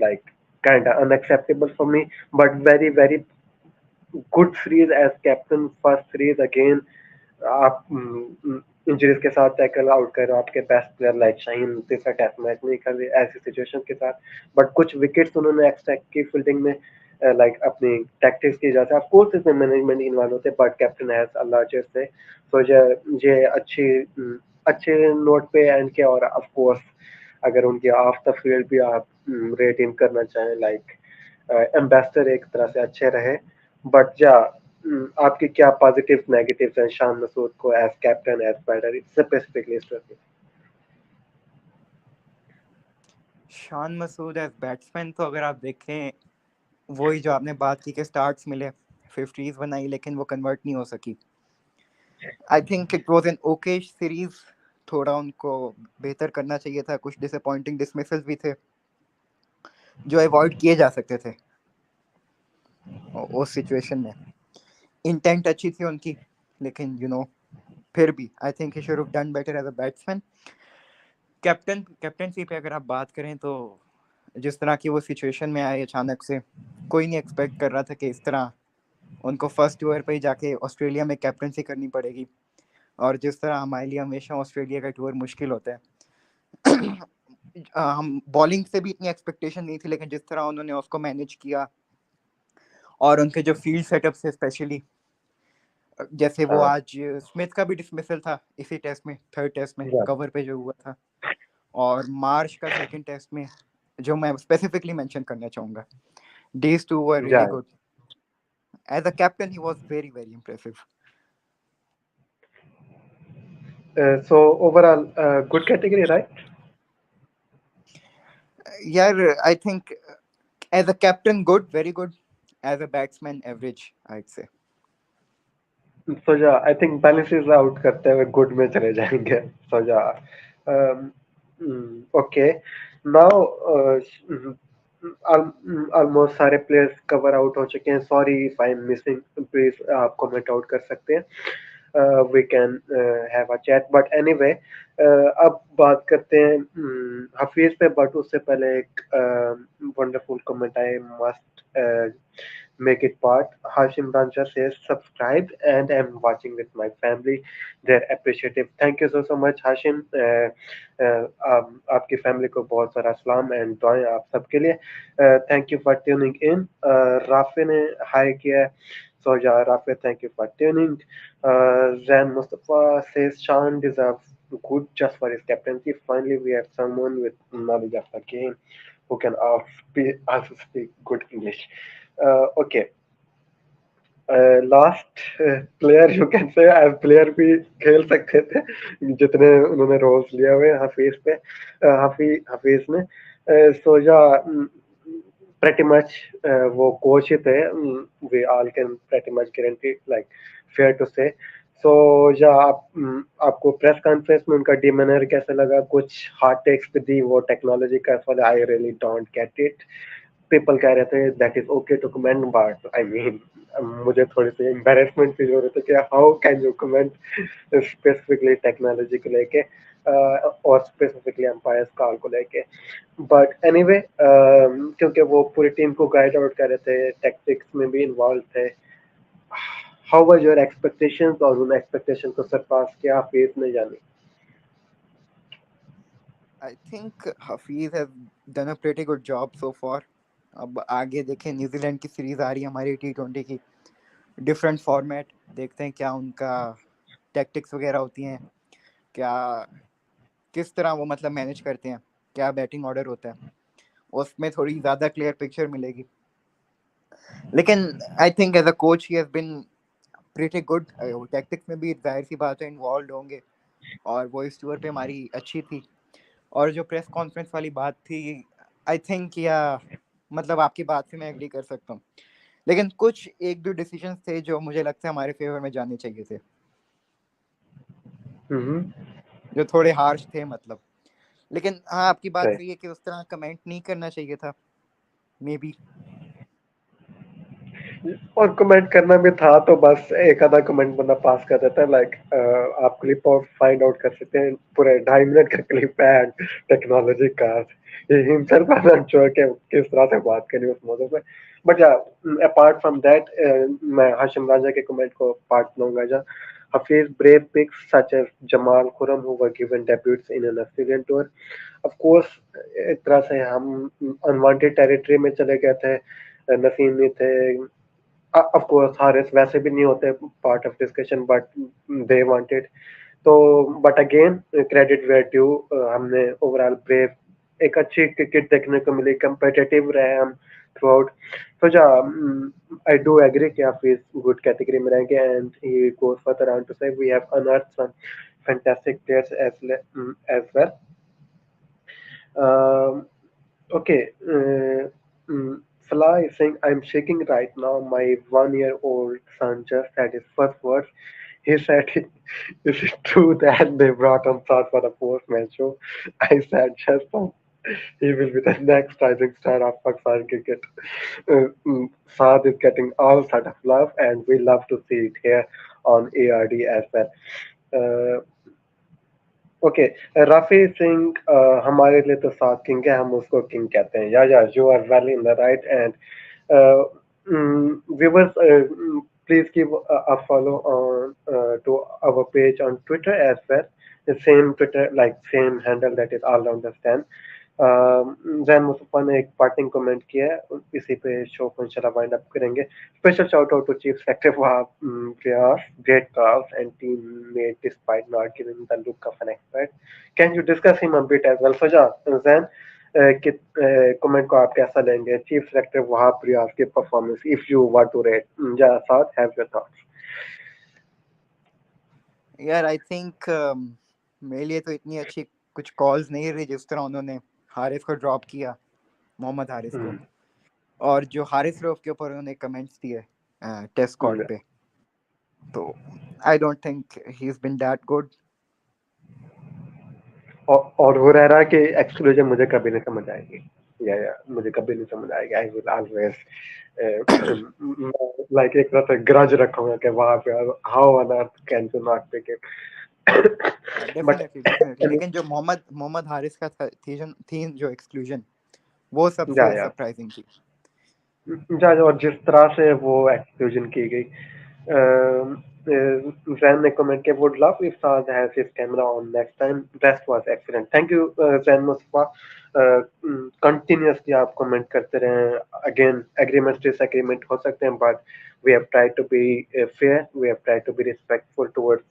[SPEAKER 1] like kind unacceptable for me, but very very good series as captain. First series again आप इंजरीज के साथ टैकल आउट कर रहे हो आपके बेस्ट प्लेयर लाइक शाहीन, तीसरा टेस्ट मैच नहीं कर रहे ऐसी सिचुएशन के साथ, बट कुछ विकेट्स उन्होंने एक्सट्रैक्ट की फील्डिंग में, लाइक अपनी टैक्टिक्स की जाती है। ऑफ कोर्स इसमें मैनेजमेंट इन्वॉल्व होते हैं, but captain has a larger से। सो ये अच्छे नोट पे एंड किया। और ऑफ कोर्स अगर उनकी ऑफ द फील्ड भी आप रेट इन करना चाहें, लाइक एम्बेसडर एक तरह से अच्छे रहे। बट या आपके क्या पॉजिटिव्स नेगेटिव्स हैं शान मसूद को as captain, as batter, specifically इस तरह?
[SPEAKER 2] शान मसूद एज बैट्समैन तो अगर आप देखें, वही जो आपने बात की कि स्टार्ट्स मिले, 50s बनाई, लेकिन वो कन्वर्ट नहीं हो सकी। I think it was an okay series. थोड़ा उनको बेहतर करना चाहिए था, कुछ डिसअपॉइंटिंग डिसमिसल्स भी थे जो अवॉइड किए जा सकते थे उस सिचुएशन में। इंटेंट अच्छी थी उनकी, लेकिन फिर भी I think he should have done better as a batsman. Captaincy पे अगर आप बात करें, तो जिस तरह की वो सिचुएशन में आए अचानक से, कोई नहीं एक्सपेक्ट कर रहा था कि इस तरह उनको फर्स्ट ओवर पे ही जाके ऑस्ट्रेलिया में कैप्टनसी करनी पड़ेगी। और जिस तरह हमारे लिए हमेशा ऑस्ट्रेलिया का टूर मुश्किल होता है हम बॉलिंग से भी इतनी एक्सपेक्टेशन नहीं थी, लेकिन जिस तरह उन्होंने उसको मैनेज किया, और उनके जो फील्ड सेटअप से स्पेशली जैसे वो
[SPEAKER 1] हाँ
[SPEAKER 2] आज स्मिथ का भी डिसमिसल था इसी टेस्ट में, थर्ड टेस्ट में
[SPEAKER 1] या
[SPEAKER 2] कवर पे जो हुआ था, और मार्च का सेकंड टेस्ट में जो मैं स्पेसिफिकली मेंशन करना चाहूंगा, these two were
[SPEAKER 1] या
[SPEAKER 2] really good. As a captain he was very very impressive.
[SPEAKER 1] so overall good category, right?
[SPEAKER 2] Yeah, I think as a captain good, very good. As a batsman average, I'd say.
[SPEAKER 1] So yeah, I think balances out करते हुए good में चले जाएंगे. So yeah, okay. Now almost सारे players cover out हो चुके हैं. Sorry if I'm missing. Please आप comment out कर सकते हैं. We can have a chat. But anyway, अब बात करते हैं हफीज पे. बट उससे पहले एक wonderful comment I must make it part. Hashim Rancha says subscribed and I'm watching with my family. They're appreciative. Thank you so much Hashim. आपकी family को बहुत सारा सलाम एंड दुआएं आप सबके लिए. Thank you for tuning in. Rafe ने हाई किया है. So yeah, Rafi, thank you for tuning. Zan Mustafa says Shan deserves good just for his captaincy. Finally, we have someone with knowledge of the game who can also speak good English. Okay. Last player you can say as player भी खेल सकते थे जितने उन्होंने roles लिए हुए हफीज पे. हफीज ने सोजा pretty much वो कोच ही थे. We all can pretty much guarantee like fair to say. So या आपको प्रेस कॉन्फ्रेंस में उनका डिमेनर कैसा लगा? कुछ हॉट टेक्स पे दी वो टेक्नोलॉजी का वाले. I really don't get it. People कह रहे थे that is okay to comment but I mean मुझे थोड़ी सी एम्बेरसमेंट फील हो रही थी कि how can you comment specifically technology को लेके और स्पेसिफिकली अंपायर्स कॉल को लेके. बट एनीवे क्योंकि वो पूरी टीम को गाइड आउट कर रहे थे, टैक्टिक्स में भी इन्वॉल्व थे. हाउ वाज योर एक्सपेक्टेशंस और उन एक्सपेक्टेशन को सरपास किया फेस ने जानी?
[SPEAKER 2] I think Hafiz has done a pretty good job so far. अब आगे देखें, न्यूजीलैंड की सीरीज आ रही है हमारी T20 की, डिफरेंट फॉर्मेट, देखते हैं क्या उनका टैक्टिक्स वगैरह होती हैं, क्या किस तरह वो मतलब मैनेज करते हैं, क्या बैटिंग ऑर्डर होता है, उसमें थोड़ी ज़्यादा क्लियर पिक्चर मिलेगी. लेकिन I think as a coach he has been pretty good. Tactics में भी जाहिर सी बात है इन्वॉल्व होंगे, और वो इस टूर पे हमारी अच्छी थी. और जो प्रेस कॉन्फ्रेंस वाली बात थी, आई थिंक या मतलब आपकी बात से मैं एग्री कर सकता हूँ, लेकिन कुछ एक दो डिसीजंस थे जो मुझे लगता है हमारे फेवर में जाने चाहिए थे, जो थोड़े हार्श थे मतलब. लेकिन हाँ, आपकी बात
[SPEAKER 1] सही.
[SPEAKER 2] सही है कि उस तरह कमेंट नहीं करना चाहिए था, मे बी.
[SPEAKER 1] और कमेंट करना भी था तो बस एक आधा कमेंट बंदा पास कर देता है. लाइक आप क्लिप और फाइंड आउट कर सकते हैं. पूरे 2.5 मिनट का क्लिप है एंड टेक्नोलॉजी का हिमसेल्फ आई नॉट श्योर कि किस तरह से बात करी उस मौके पे. बट या अपार्ट फ्रॉम दैट मैं हाशिम राजा के कमेंट को पार्ट लूंगा. जहाँ Hafiz brave picks such as Jamal, Khurram who were given debuts in an Australian tour. Of course एक तरह से हम अनवांटेड टेरिटरी में चले गए थे. नसीम नहीं थे. Of course Haris वैसे भी नहीं होते part of discussion but they wanted. तो but again credit where due. हमने overall brave एक अच्छी क्रिकेट देखने को मिली. competitive रहे हम throughout. तो जा I do agree कि आप इस good category में रहेंगे and he goes further on to say we have unearthed some fantastic players as well. Um, okay. Salah is saying, I'm shaking right now. My 1-year-old son just had his first words. He said, is it true that they brought on Saad for the post-match show? I said, just so. He will be the next rising star of Pakistan cricket. Saad is getting all sort of love, and we love to see it here on ARD as well. Uh, okay. Rafi Singh हमारे लिए तो south king है, हम उसको king कहते हैं. या you are well in the right. And viewers please give a follow on to our page on Twitter as well. The same Twitter, like same handle, that is all understand. Jain Mustafa ने एक parting comment किया है, इसी पे show को इंशाल्लाह wind up करेंगे. Special shout out to Chief Secretary Wahab Riaz, great calls and teammate despite not giving the look of an expert. Can you discuss him a bit as well? सजा जैन कि comment को आप कैसा लेंगे? Chief selector Wahab Riaz के performance if you want to rate या साथ have your thoughts.
[SPEAKER 2] यार आई थिंक मेरे लिए तो इतनी अच्छी कुछ कॉल्स नहीं रही जिस तरह उन्होंने हारिस को ड्रॉप किया, मोहम्मद हारिस को, और जो हारिस रऊफ के ऊपर उन्होंने कमेंट्स दिए टेस्ट स्क्वाड पे, तो I don't think he is been that good.
[SPEAKER 1] और हुरैरा के एक्सक्लूजन मुझे कभी नहीं समझ आएगी, या मुझे कभी नहीं समझ आएगी. आई विल ऑलवेज लाइक एक तरह से ग्रज रखूंगा कि वहां पे how on earth can you not pick it.
[SPEAKER 2] Definitely लेकिन जो मोहम्मद हारिस का थी जो एक्सक्लूजन, वो सबसे सरप्राइजिंग थी.
[SPEAKER 1] और जिस तरह से वो एक्सक्लूजन की गई. Zen ने कमेंट किया, would love if Saad has his camera on next time. Rest was excellent. Thank you Zen Mustafa. Continuously आप कमेंट करते रहें. Again agreement disagreement हो सकते हैं, but we have tried to be fair. We have tried to be respectful towards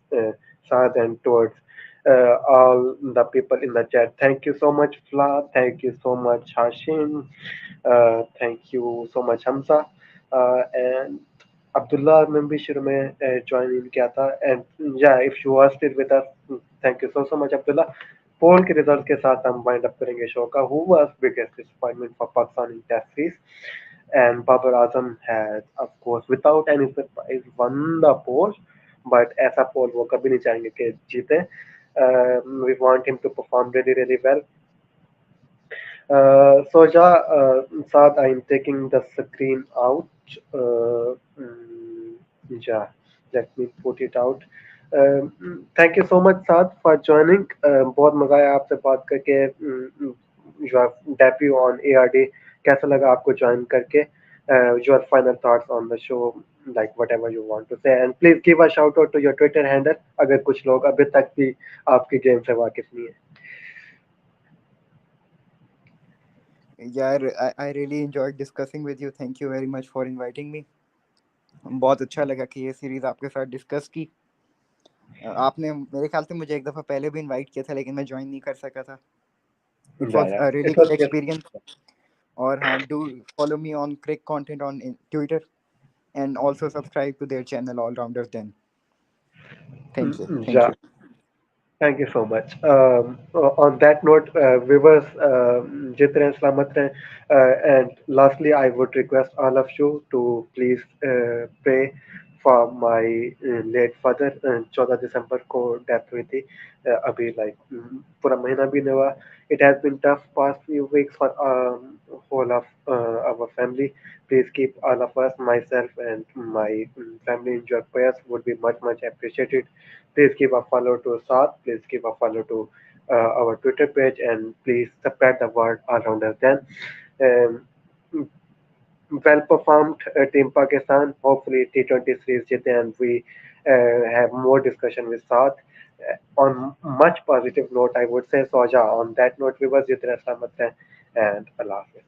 [SPEAKER 1] Saad and towards all the people in the chat. Thank you so much Fla. Thank you so much Hashim. Thank you so much Hamza. And Abdullah ने भी शुरू में join in किया था. And yeah, if you are still with us, thank you so much Abdullah. पोल के result के साथ हम वाइंड अप करेंगे शो का. Who was biggest disappointment for Pakistan in Test series? And Babar Azam has, of course, without any surprise, won the poll. But ऐसा पोल वो कभी नहीं चाहेंगे कि जीते. We want him to perform really really well. So Saad, I'm taking the screen out. Yeah, let me put it out. Thank you so much Saad for joining. बहुत मजा आया आपसे बात करके. Your debut on ARD, कैसा लगा आपको join करके? Your final thoughts on the show, like whatever you want to say, and please give a shout out to your Twitter handle अगर कुछ लोग अभी तक भी आपकी गेम से वाकिफ नहीं है.
[SPEAKER 2] यार I really enjoyed discussing with you. Thank you very much for inviting me. बहुत अच्छा लगा कि ये सीरीज आपके साथ डिस्कस की. आपने मेरे ख्याल से मुझे एक दफ़ा पहले भी इनवाइट किया था लेकिन मैं ज्वाइन नहीं कर सका था. It was a really good experience. और हाँ, do follow me on cric content on Twitter and also subscribe to their channel All Rounders Den. Thank you.
[SPEAKER 1] Thank you so much. On that note, viewers, Jit rahe, salamat rahe. And lastly, I would request all of you to please pray for my late father. 14 दिसंबर को death हुई थी. अभी like पूरा महीना भी नहीं हुआ. It has been tough past few weeks for whole of our family. Please keep all of us, myself and my family in your prayers. Would be much appreciated. Please give a follow to Saad. Please give a follow to our Twitter page, and please spread the word around us. Then, well performed Team Pakistan. Hopefully, T20 series jete and we have more discussion with Saad. On much positive note, I would say Soja. On that note, we were Jitra Slamat and Allah Hafiz.